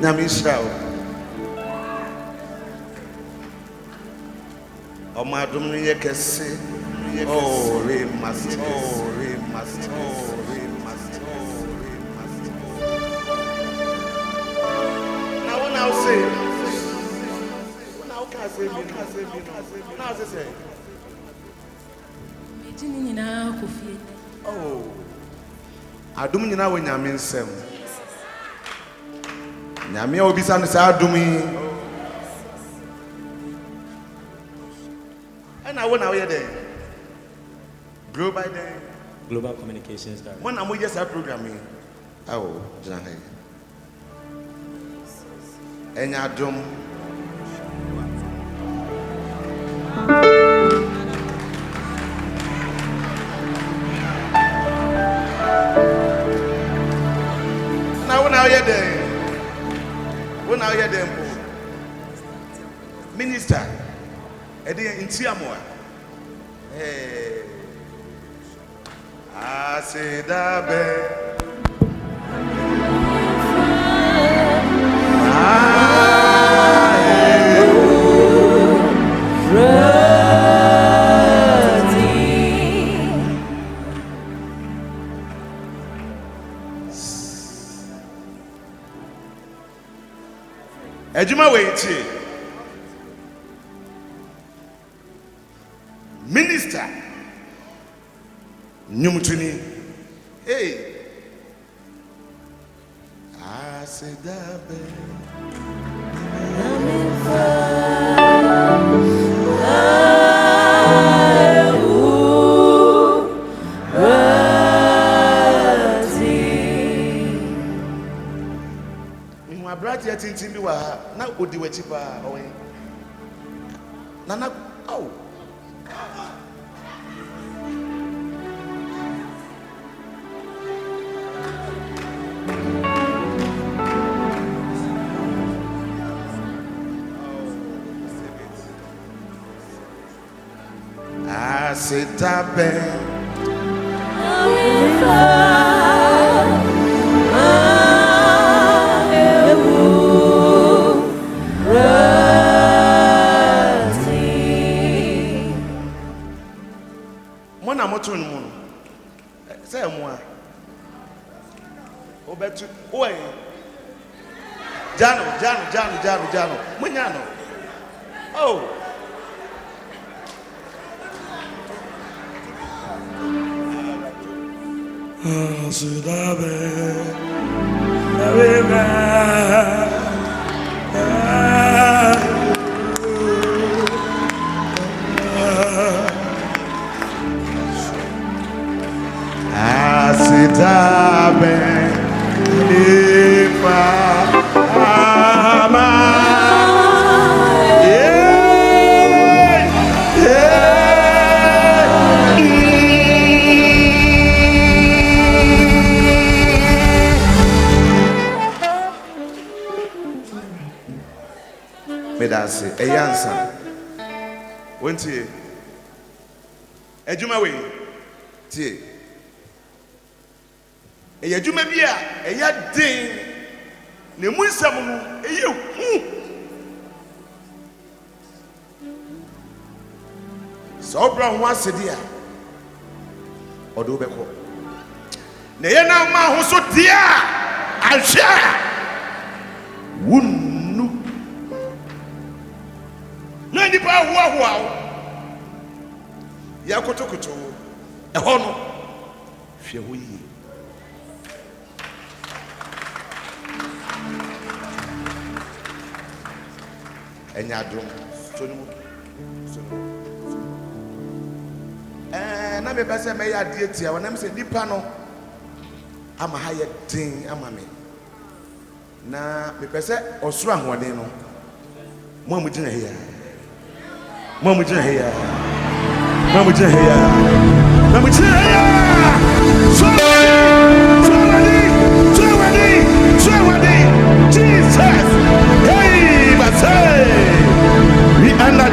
Nyamishao. Omadum yekese. Oh, re master. Oh, re master. Oh, re master. Oh, re master. Now when I say, when I say, now I say. Oh, adum nyina wo nyame nsem. Nyame obisa no sa adumi. Na wo na wo ye dey. Global Communications Director. When am we just programming? Oh, Jahan. Enya adum. When I hear them, Minister, Eddie in Tiamoa. Hey, I say that Ejuma wait. Minister Nyumutuni. Hey, I said that. Na odi wechi pa owen nana oh I sit up say moi obetu oy Jano munyano oh Medase eyansa wontie ejuma we tie ejuma bia eya den ne mu nsam no eye hu so bra ho asedi a odo beko na ye na ma ho so dia ahwe wun na nipa hoahoa ya kotokoto eho no hwe ho yi enya dum sonimu na me pese me ya die tia wonam se nipa no ama ha ye din ama me na me pese osoro ahoden no mo amugina he ya Mama Jaya. Jesus. Hey, but say we under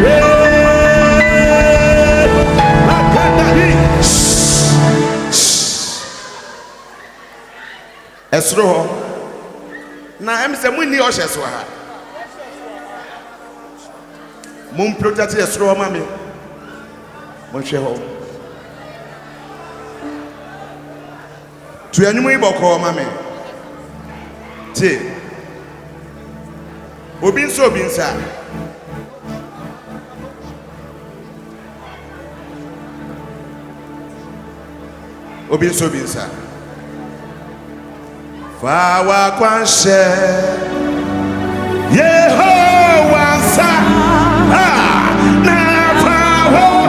Esro Na em se munni o hyeso ha. Mun protect yesro ma me. Mun hwe ho. Tu anyumu iboko ma me. Ti. Obi nsa. Obi nsa. Fa wa kwanshe Yehovah sa na fa ho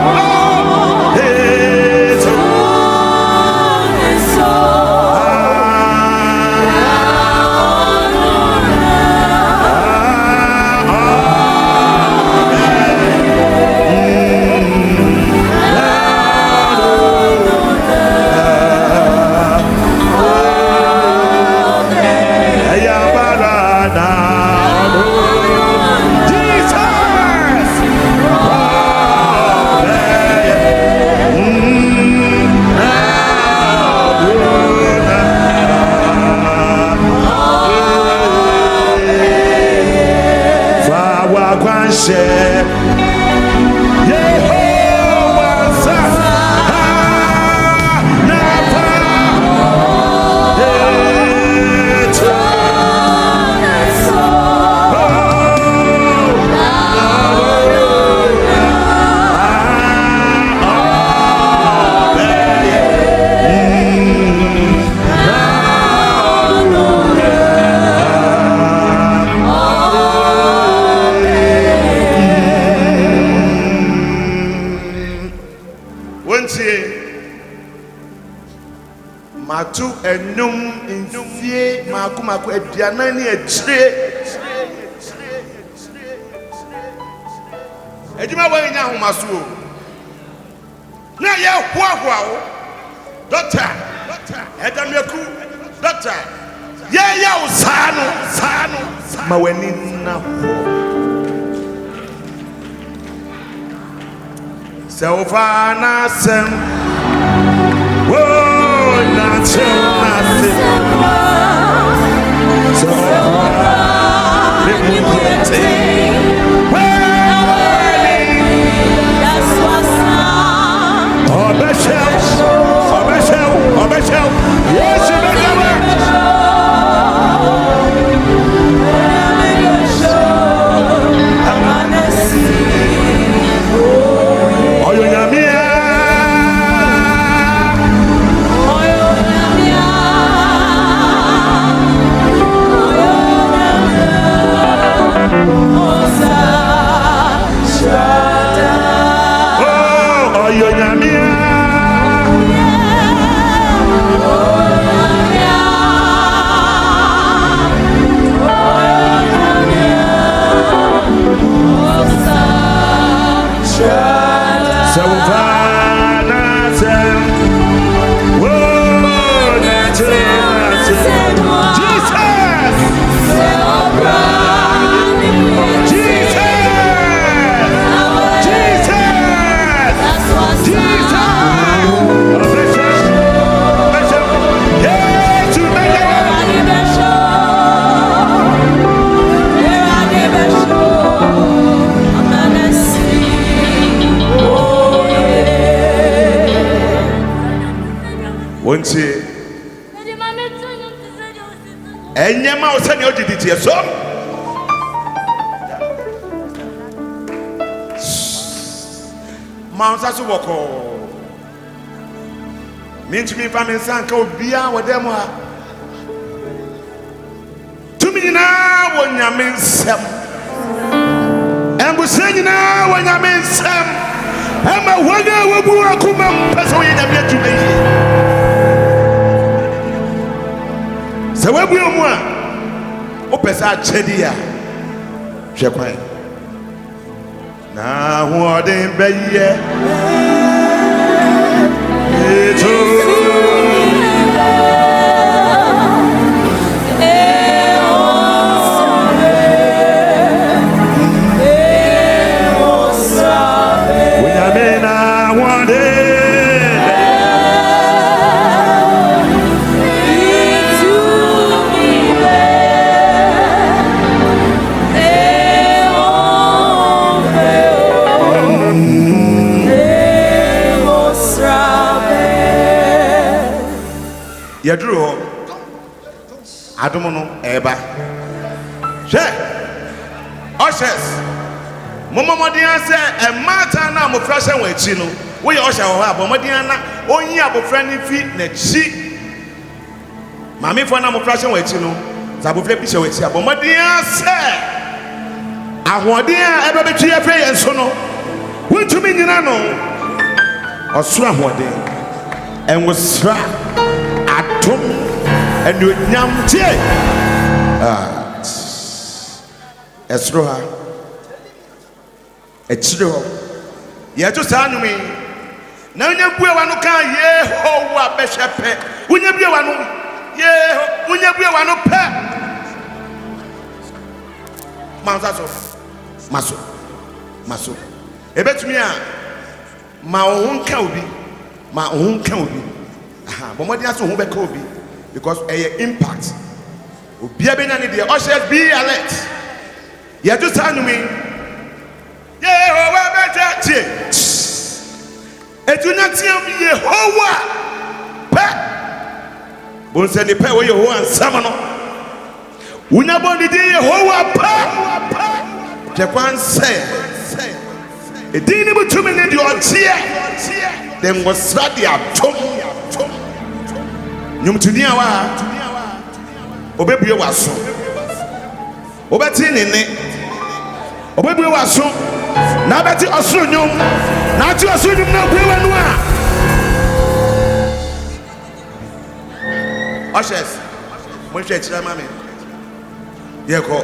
Matu enum infie maku aduana ni echire edima wa nya homaso o na ye hoahoa o doctor edameku doctor ye ya usano ma wani na ho selfa na sem Enyama osani odiditi eso Maunsa so woko Minchimi fa mensanka obia wodem ha Tumi nyina wonyame nsem Embusa nyina wonyame nsem Ema wona wabu akuma mpesa wonyame atumi Se wabu omu a opesa achedi a hwekwan na hoden beye eto adomo no eba hwe ushers momomodian say e mata na mo frasha won achi no wo ye usher ho ha bomodian na onyi abofra ni fi na chi mami fo na mo frasha won achi no za abofra bi she won achi abomodian say ahoden ebe betwi afa yenso no wontumi nyina no osoro ahoden enwosra atom enuonyam tie esro ha echire ho ye to sa anumi na onye bue wa no kan Yehowa behwepe onye bue wa no onye bue wa no pe manza so maso ebetumi a ma ohun ka obi aha bomodi aso ohun be ka obi because impact obi abenya ne de ushers be alert ye to sa anumi Yehowa bejatie etunya tiam Yehowa pe bon se ne pe wo Yehowa ansama no unya bondi di Yehowa pe je kwan se edini butumi ne di otie dem go sradi atom nyum tuni awa obebue waso obeti nene obebue waso na beti osuru nyum na ti osuru nyum na bue wanu a ushers mo hwe chira mame yeko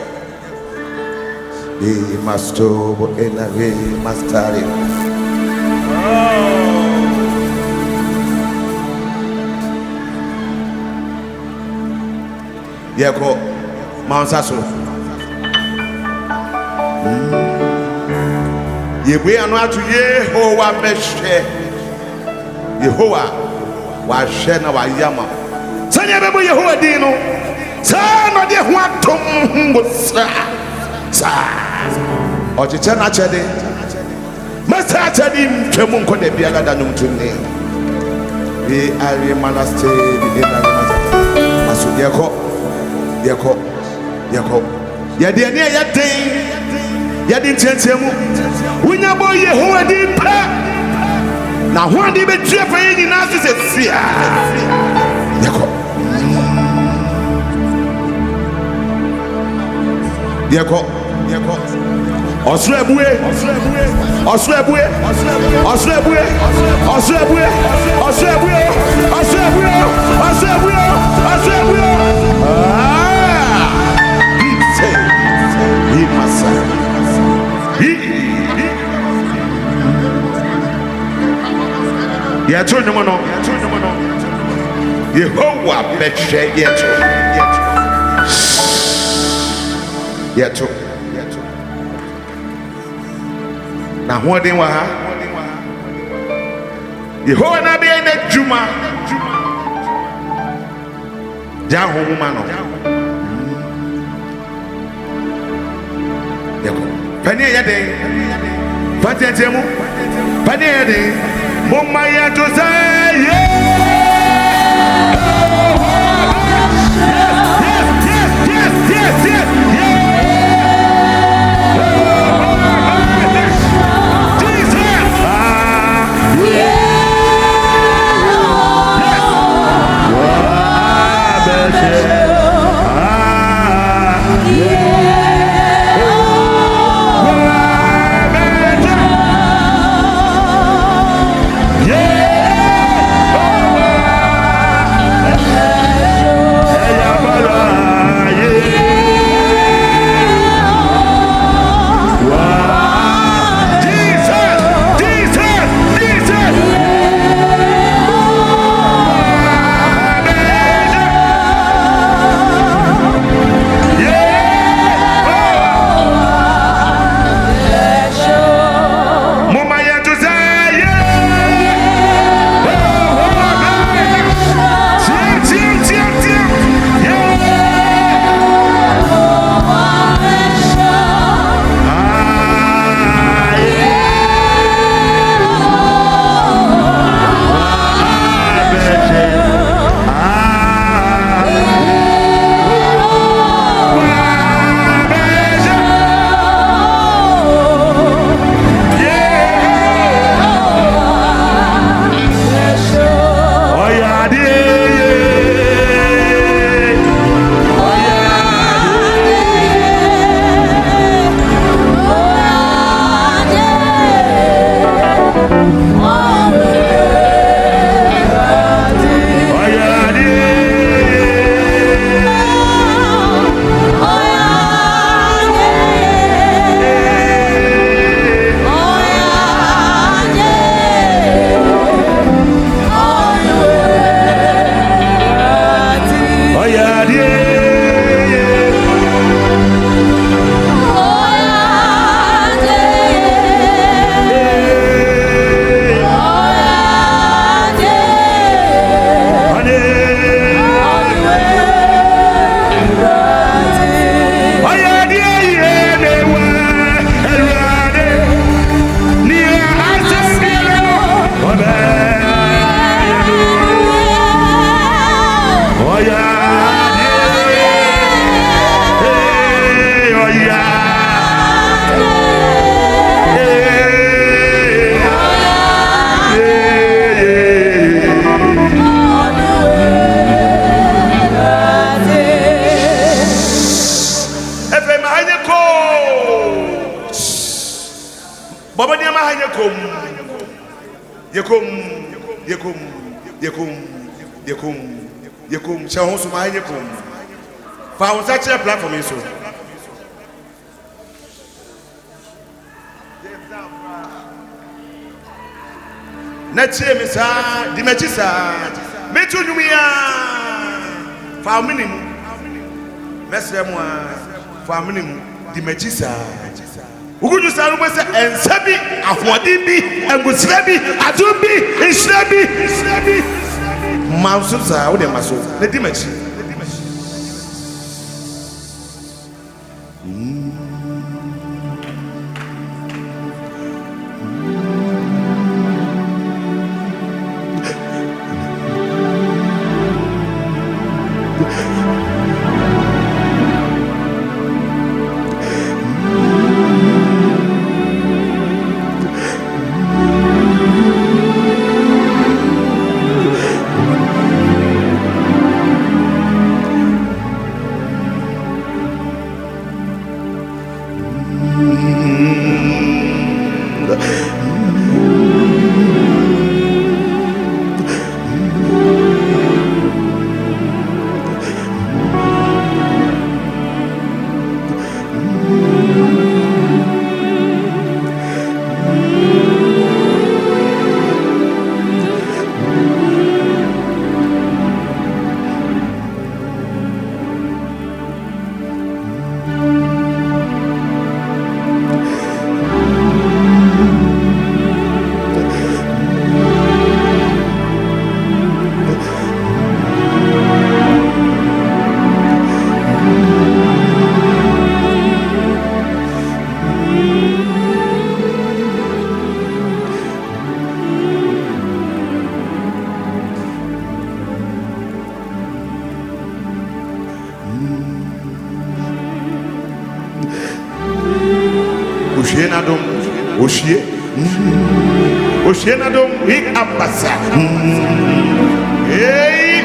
mastobo ena mastari yeko maunsaso yebwe anu atu Yehowa behwe Yehowa wa hwe na wa yama sanya bebo Yehowa din no sa no de ho atom ngosa sa ochiche na chede masa chede mtwemu nko de bia gada nyum tunne we are manaste de na maso yeko ya de ne ya den ya de ntentemu unya bo Yehowa di pa na ho ade be tue fa yi na sese sia yeko osre bue yeto nyumo no Yehowa behwe yeto na hoden wa ha Yehowa na be na juma ja homuma no yeko pani ya den fatentemu pani ya den mumma ya to say Yeah. Baba Niama Hayakum. Yekum. Shall also my Yakum. Found such a platform so. Nature Missa, Dimachisa, Metunumia, for minimum, Messamua, for minimum, Dimachisa. Who could you start with and Sabi, Afwadibi, and Guslabi, Adubi, and Slabi, Moususa, or the Maso, the Dimachi. Oshienadom, big Abasa. Hey,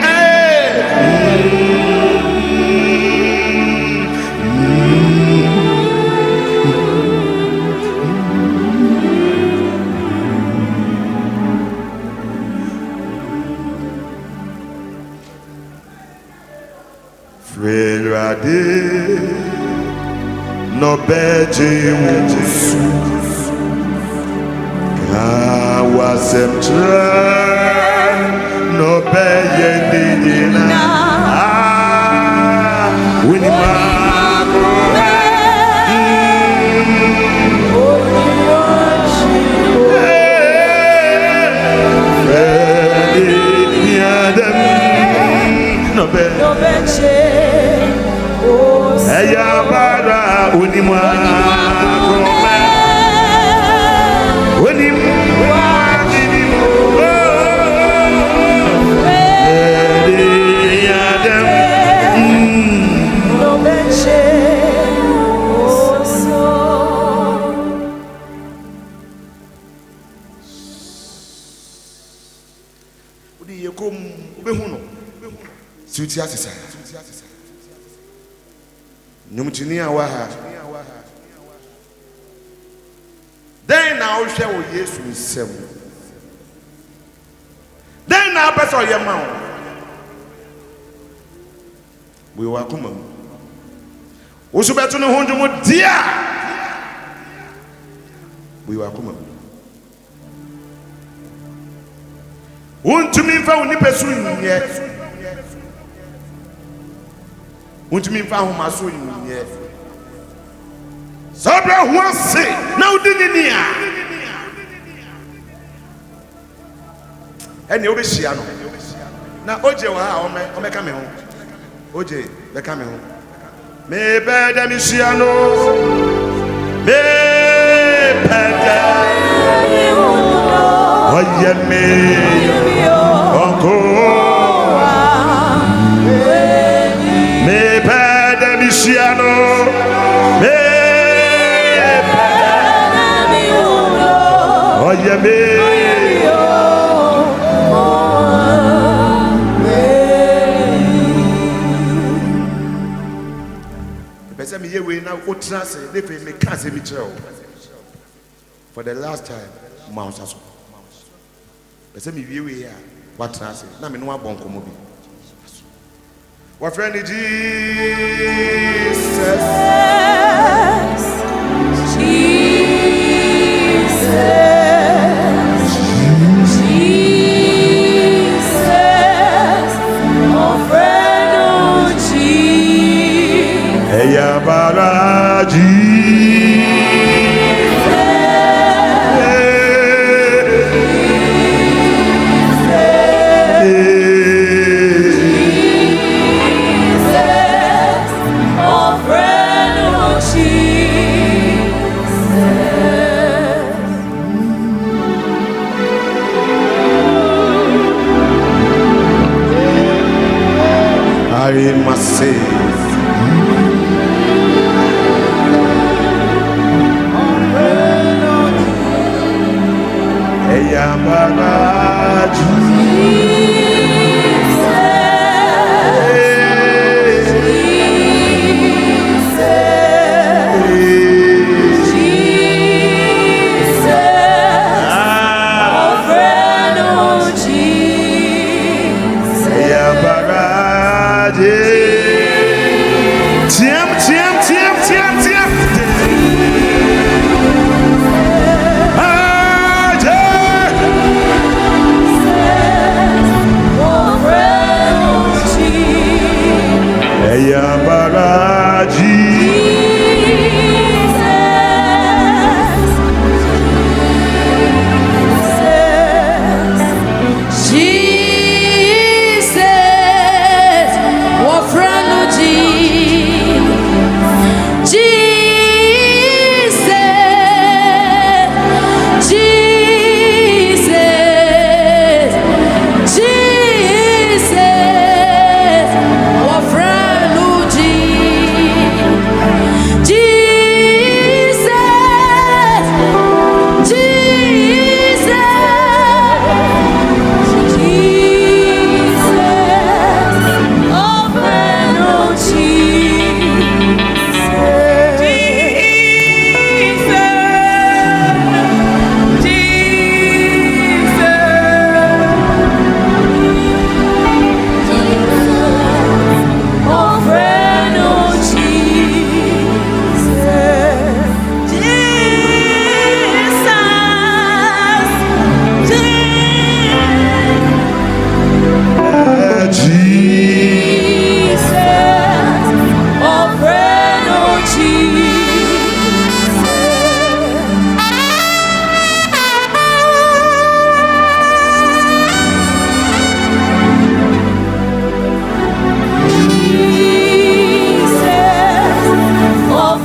Frerade, no beje wasem no beye nina winima no beche eya bara winima Suitiasisa. Nyumchinia waha. Then now share with Yesu nsem. Then now person your mouth. We welcome him. Usubetu no hondu mo dia. We welcome him. Untumi fa unipa su nye. Untumi fa ho maso nye. Sabra ho se na udini a. Ene obehia no. Na oje wa ha omeka me ho. Oje beka me ho. Me beda mi hia no. Me beda. Oye me. Oko. Me beda mi hia no. Me beda. Oye me. Me yewe na otra se de fe me ka se mi kire o for the last time, Mouse. The same view here, what trans? Now, me no one bonko mobi. What friend Jesus? I must say,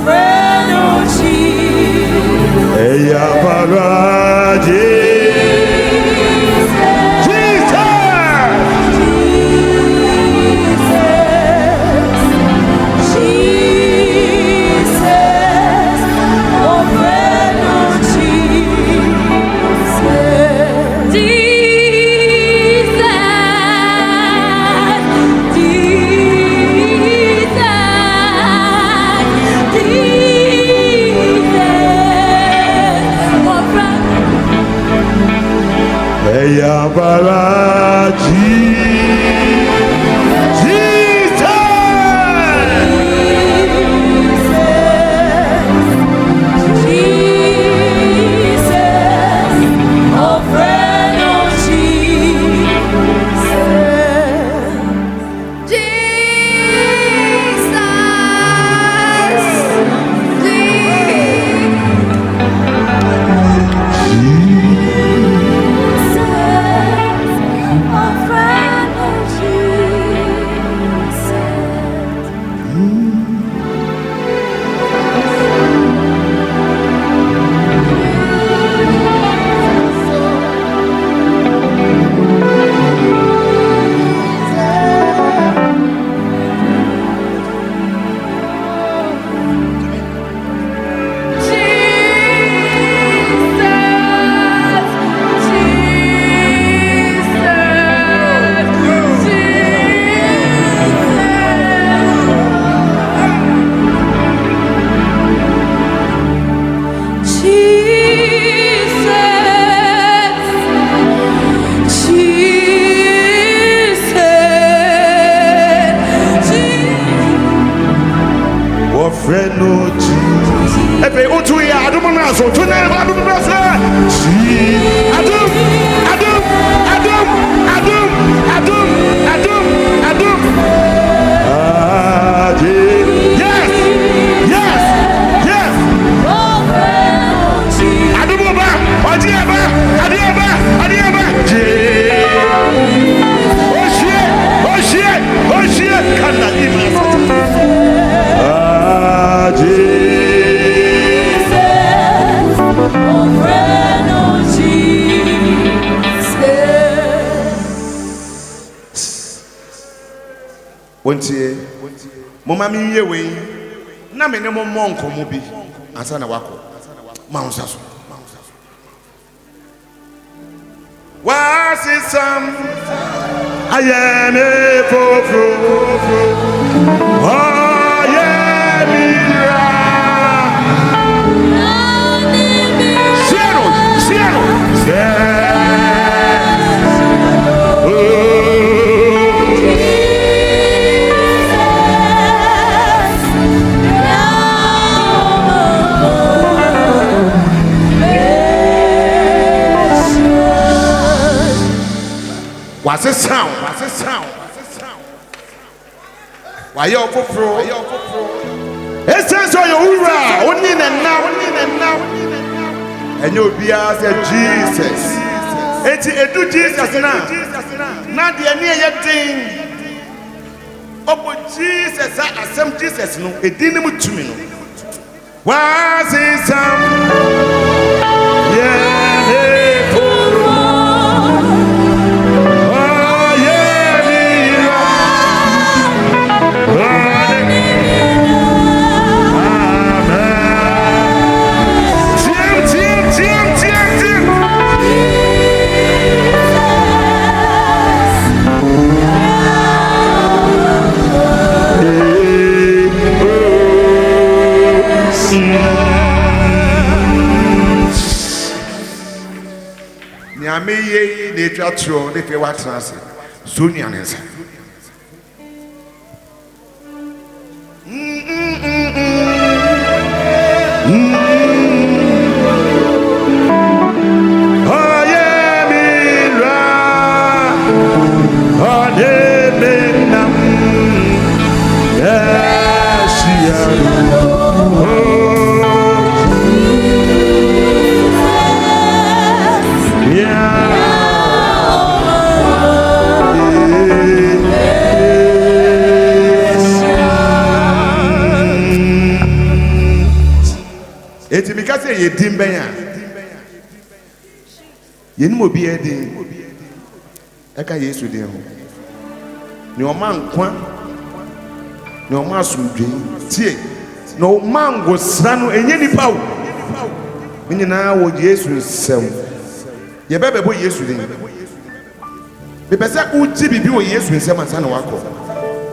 friend. Frenoji. Epe utu ya adumu naso. Tune adumu naso. Adum. Yes. Adumu ba. Adiaba. Oshie. Kanda ima. Wontie mama mi ye we na me ne mo monko mo bi ansa na wako ma unsa so wasisam ayene fofo ayemira siano What's the sound? Why you for? It's just so you are only now. And you'll be as Jesus. It's a do Jesus now. Not the near thing. Oh, Jesus, I some Jesus no. It didn't to me. What's the sound? Yeah. Nyame ye ne twatro ne fe watrase zonia nensa eti mikase ye dimben ya yenim obi edin eka Yesu din ho ni o man kwa ni o ma asumdwen tie no mango sra no enye nipa wo nyina wo Yesu nsem ye bebe bo Yesu din be pese uji bibi wo Yesu nsem ansa na wakọ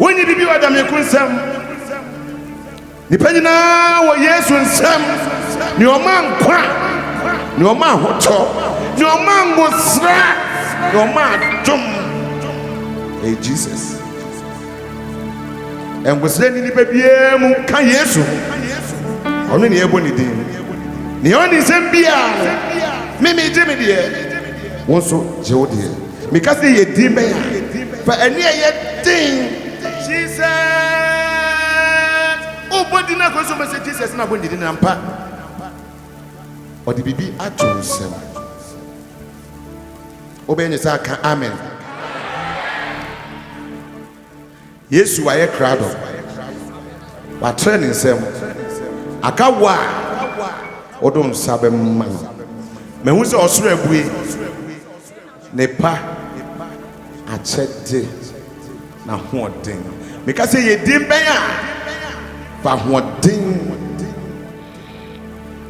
wonyi bibi wa dame ku nsem nipa nyina wo Yesu nsem ni o man kwa ni o ma hoto ni o mango sra ni o ma dum hey Jesus and was letting the baby can Yesu ono ne ebo ne din ne oni sembia me jemi de won so je wo de me ka say ye din be ya fa eni ye din Jesus o body na ko so me say Jesus na body din na mpa o de bibi ato sem o be ni sa ka amen Yesu aye krado wa training nsem aka wa odon sabe man me hu se osoro abue ne pa achede na hoden me ka se ye din ben a fa hoden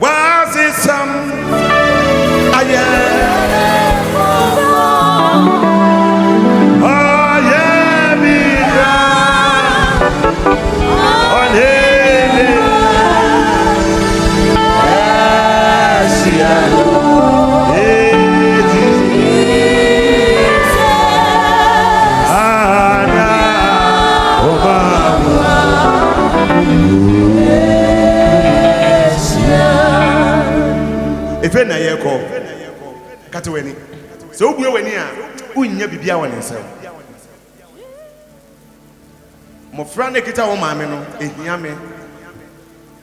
wa se sam aye Yeah. ife na yeko kate wani so obue wani a unnya bibia woni nsem mo fra na kita wo maame no ehia me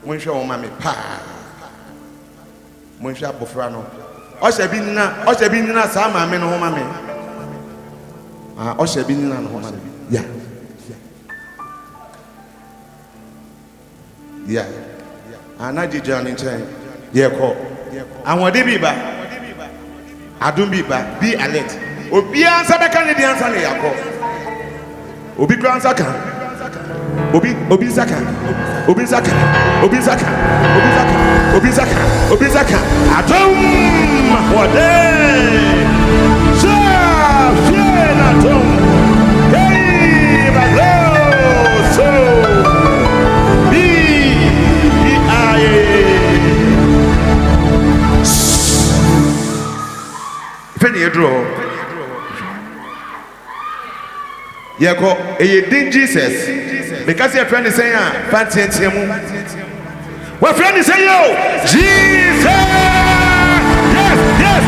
mo nhwe wo maame pa mo nhwe abofra no o hye bi nina sa maame no ho maame o hye bi nina no ho maame ya ana di journey chen yeko awode bi ba adum bi ba be alert obi ansa beka ne di ansa ne yakọ obi kra ansa kan obi zaka adum wode so fiena adum hey baglo so bi aye feni edro yeko eye din Jesus because your friend is saying fancy entiemu what friend is saying yo Jesus yes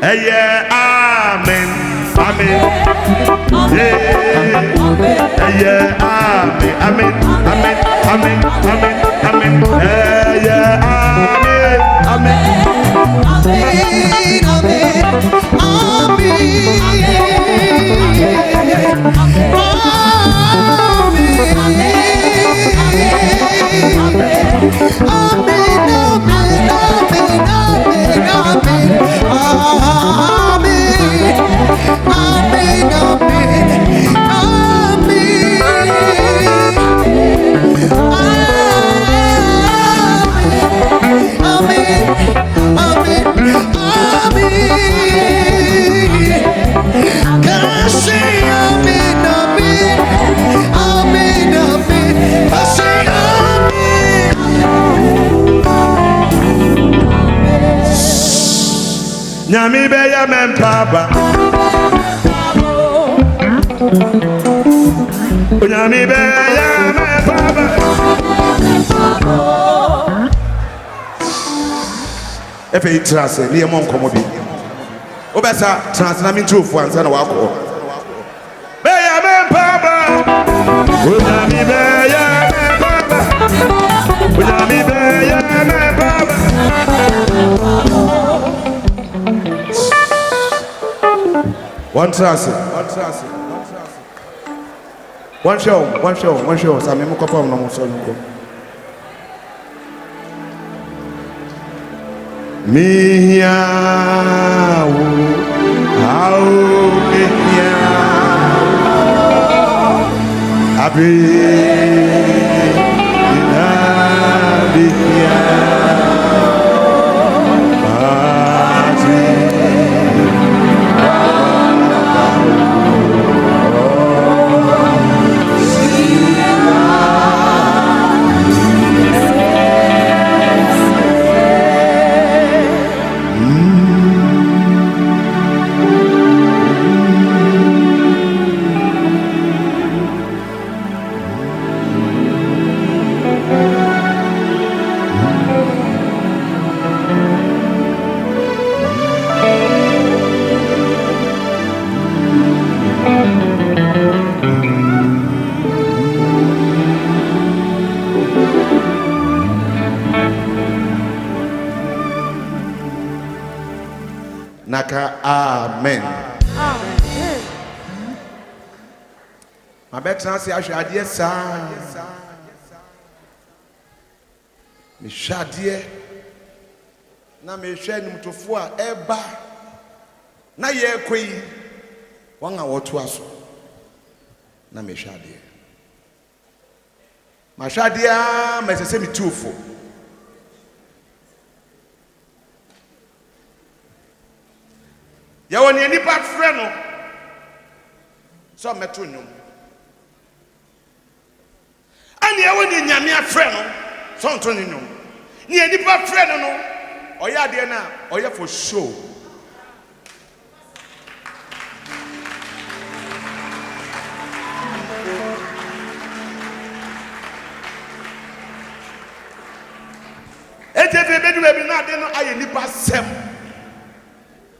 yeah, amen. Yeah, amen. Nyami beya mempaba Nyami beya mempaba Efe itrase ni emo nkomo bi Obesa trans na mi ntrofo ansa na wako Beya mempaba Nyami beya mempaba Nyami beya mempaba One trust. One show. Sami mo kopa mo mo so nko. Mia wo how mia abi ina bia Naka amen. Amen. My better say I should add yes sir. mehwade na mehwɛ nimtofo a ɛba na yɛkɔyi wɔn a wɔto aso na mehwade mahwade a mesese mituofo yɛwɔ ne nipa frɛ no so meto nnwom ani yɛwɔ ne nyame afrɛ no so nto ne nnwom ne nipa frɛ no no ɔyɛ adeɛ na ɔyɛ for show ejebe bedu ebi na ade no ayɛ nipa sɛm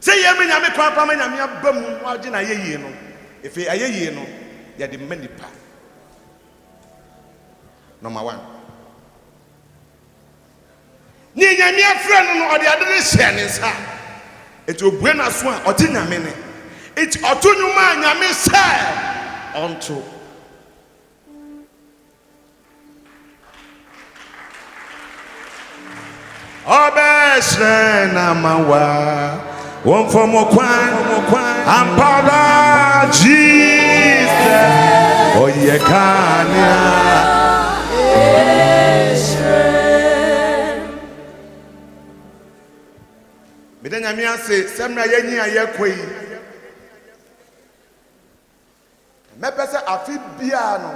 sɛ yɛ me nyame kwan pa me nyame aba mu agye na yɛyie no efe ayɛyie no yɛde mma nipa number 1 ni nyame afrɛ no no ɔde ade ne hyɛ ne nsa eti obue na so a ɔte nyame ne eti ɔto nnwuma a nyame sɛ ɔnto Obesre na mawa won for mo kwan ampara Jesus oye kania medanya mi ase semra yanyi ayekoi mepese afi bia no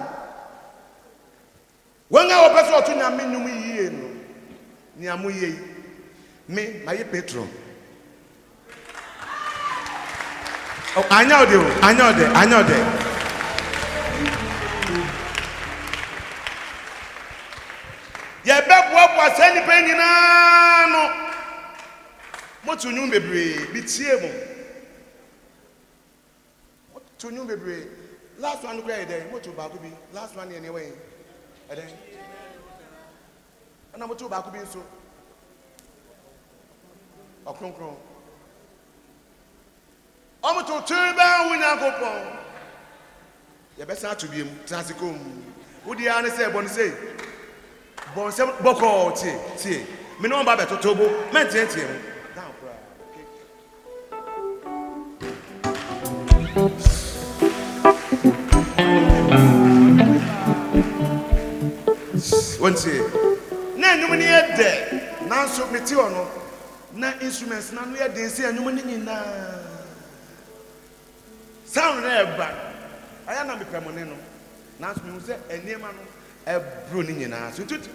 wonga opese otu nyame nyum yie no ni amuye me maye petro oh anya ode ye beboa sani pa nyina no motu nyum bebre bi tie mo motu nyum bebre last one go there motu ba ko bi last one ne wey eden ana motu ba ko bi nso okronkron omoto tuba wunya kopon ye be sa to biem transikom wudi ane se bon se boko tie me no ba be totobo me tie down bra one say na nyum ni ede na so meti ono na instruments na no ede se nyum ni nyina sound na eba aya na me pemone no na so me say enema no ebro ni nyina so tutu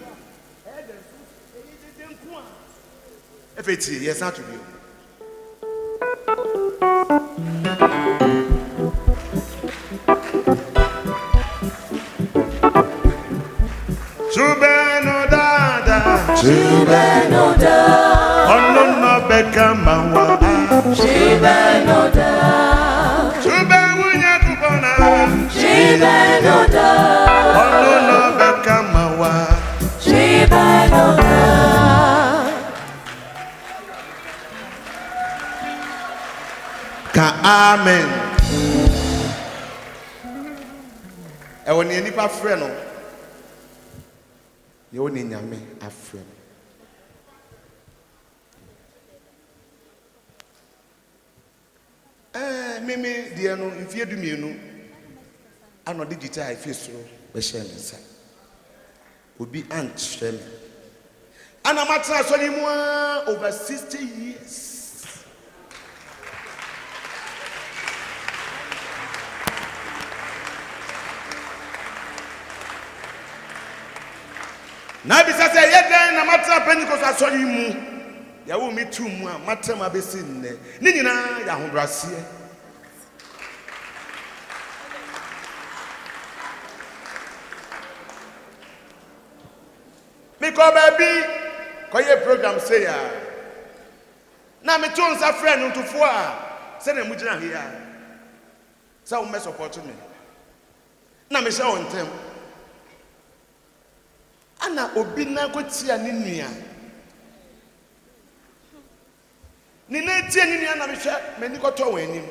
ede so ede nko a efeti yes na to be Chubeno da Ono no beka mawa Chubeno da Chubewunya kupona Chubeno da Ono no beka mawa Chubeno da Ka amen Ewo ni nipa frɛ no you only nyame afrem meme dia no mfie dumienu ano digital ifie soro be share nsa obi antrem ana matra so ni mu over 60 years na bisa say yeden na matra Pentecost asori mu ya wo mi tu mu a matra ma besi nne ni nyina ya hobrase me ko baby ko ye program say ya na me tu nsa friend ntufo a se na mu gina here sa wo me support me na me sha on tem ana obi na kotia ni nua ni na tie ni nua na me hwe mani koto wan anim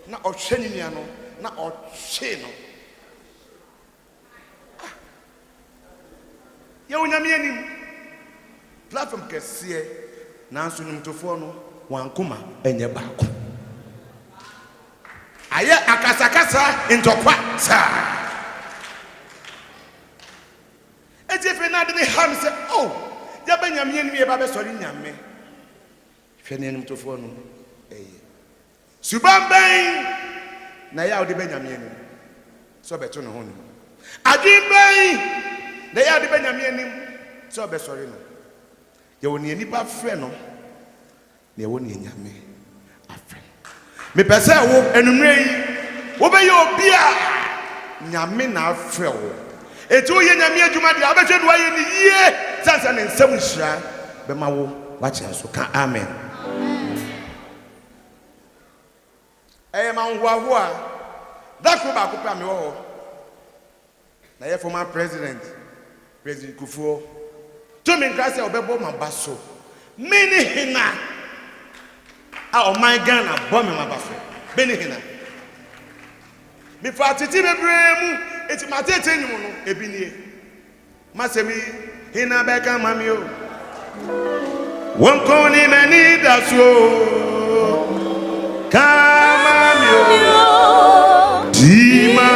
na ohwe ni nua no na ohwe no ye onyame anim platform kɛseɛ nanso nimtofoɔ no wankoma ɛnyɛ baako ayɛ akasakasa ntɔkwa saa ejefe na de ham sɛ oh ya banyamie ni eba bɛsɔre nyame hwɛ ne nimtofoɔ no ɛyɛ subamban na ya de banyamie ni so bɛto ne ho no adwimban na ya de banyamie ni so bɛsɔre no yɛ wɔ ne nipa frɛ no na yɛ wɔ ne nyame afrɛ me pɛsɛ wo enumre yi wo bɛyɛ obi a nyame na afrɛ wo etu yɛ nyame adwuma de abɛhwɛ do ayɛ ne yie sansa ne nsɛm hyira bɛma wo wakyɛ so ka amen ɛyɛ ma nhoaho a dako baako pa me wɔ hɔ na yɛ former president Kufuor to me nkra sɛ ɔbɛbɔ maba so me ne hena a ɔman Ghana bɔ me maba so be ne hena me fa tete bebree mu eti matete nyum no ebi nie masemi hena bɛka mami o wonko ni mani daso kama mi o dima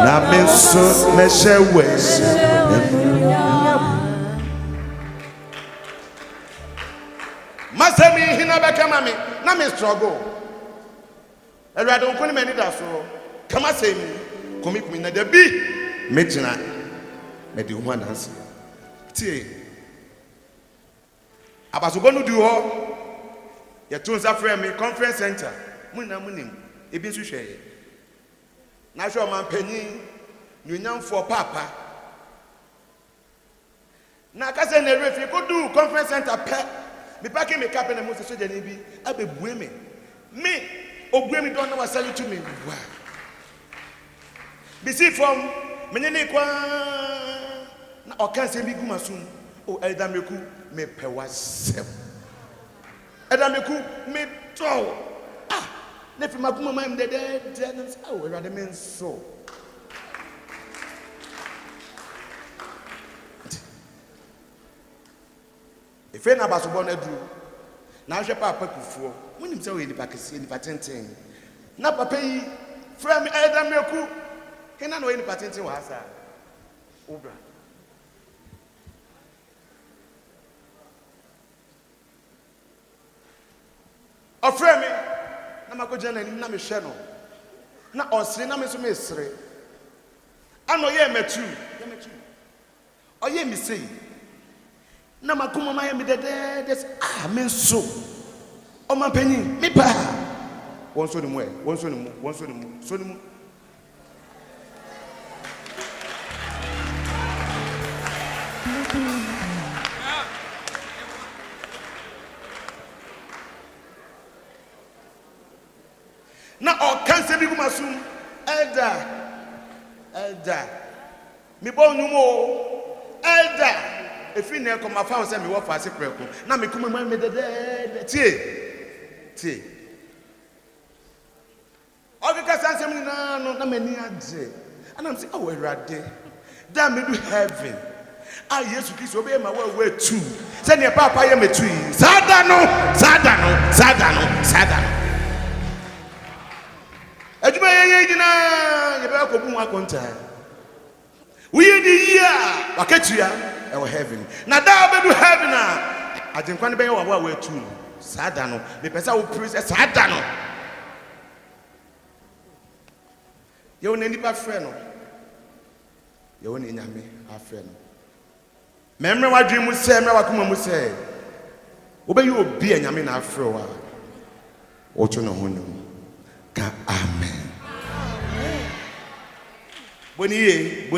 na menso meshewe masemi hena bɛka mami na me struggle Elwado wonko ni mani daso kama semi komi na da bi megyina me di ho ananse tie abasobo no du ho ye to nsa frɛ me conference center munna munim ebi nso hwɛ na hwɛ man panyin nyunyamfo papa na ka sɛ na refi ko du conference center pɛ me pake me kape na mo se soja ni bi abebue me obue me don na wasali to me wa bisi from menene kwa na okanse bi gumasum o edameku me pewasem edameku me to na fi maguma mam dede na o erade men so efe na basobɔ na duru na hwɛ papa Kufuor munim sɛ o yɛ nipa kɛse nipa tenten na papa yi from edameku hena no yɛ nipa tenten wɔ asa obra ɔfrɛ me na makɔgya n'anim na mehwɛ no na ɔsere na me nso mesere ana ɔyɛ matu ɔyɛ me sei na makoma ma yɛ me dɛdɛɛdɛ sɛ me nso ɔma panyin me paa wɔn so ne mu so ne mu na ɔkanse bi gumasum elda me bɔ nyumo elda efi na kɔma fa sɛ me wɔ fa ase prɛko na me kuma me dede tie ɔkeka sansɛm ni na no na mani agye anam sɛ oh Awurade da me do heaven Yesu Kristo obey ma wa tu sɛ ne papa yɛ metu yi sada no adwuma yɛ nyina yɛ bɛ akɔbu mu akonta woyɛ di yia wakatua ɛwɔ heaven na da obedu heaven a agyenkwa ne bɛyɛ wa tu sada no me pɛsɛ wo praise sada no yɛ wɔ nipa frɛ no yɛ wɔ ne nyame afrɛ no memre wadwe mu sɛ memre wakoma mu sɛ wobɛyɛ obi a nyame na afrɛ wa wɔto no ho no ka amen boniye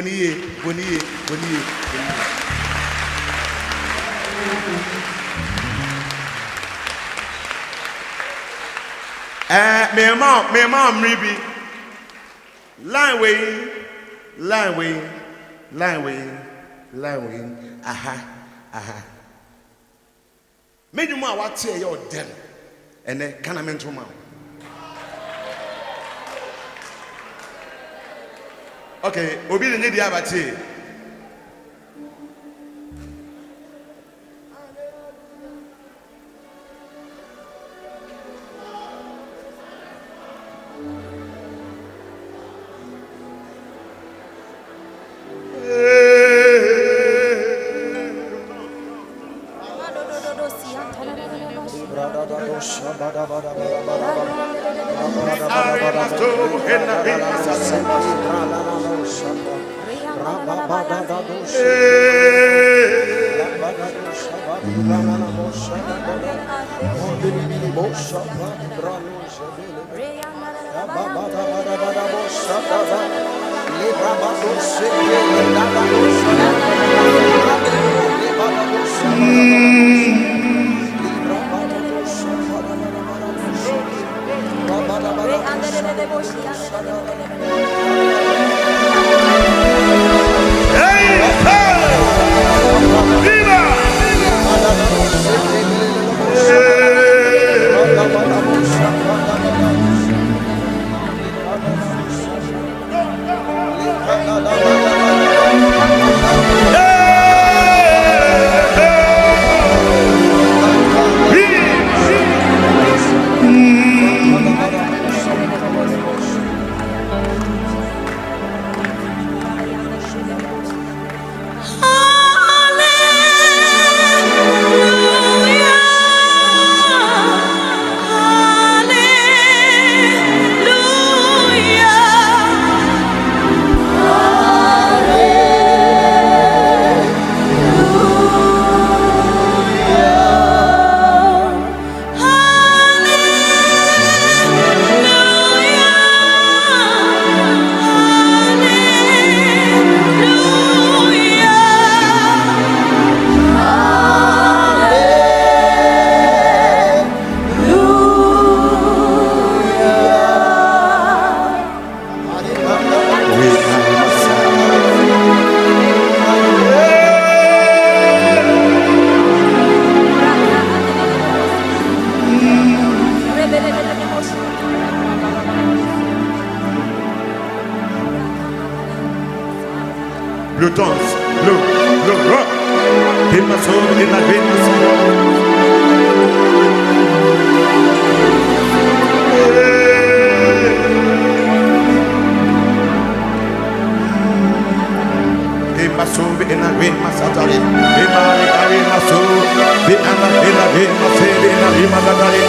me ma mribi line way aha medwuma a wate yɛ ɔdɛm ene kana mentoma okay obi ne di abate Blue tones, blue, rock. In my soul, in my veins. In my soul, in my veins, my satellite. In my soul, in my veins, my soul, in my veins, my satellite.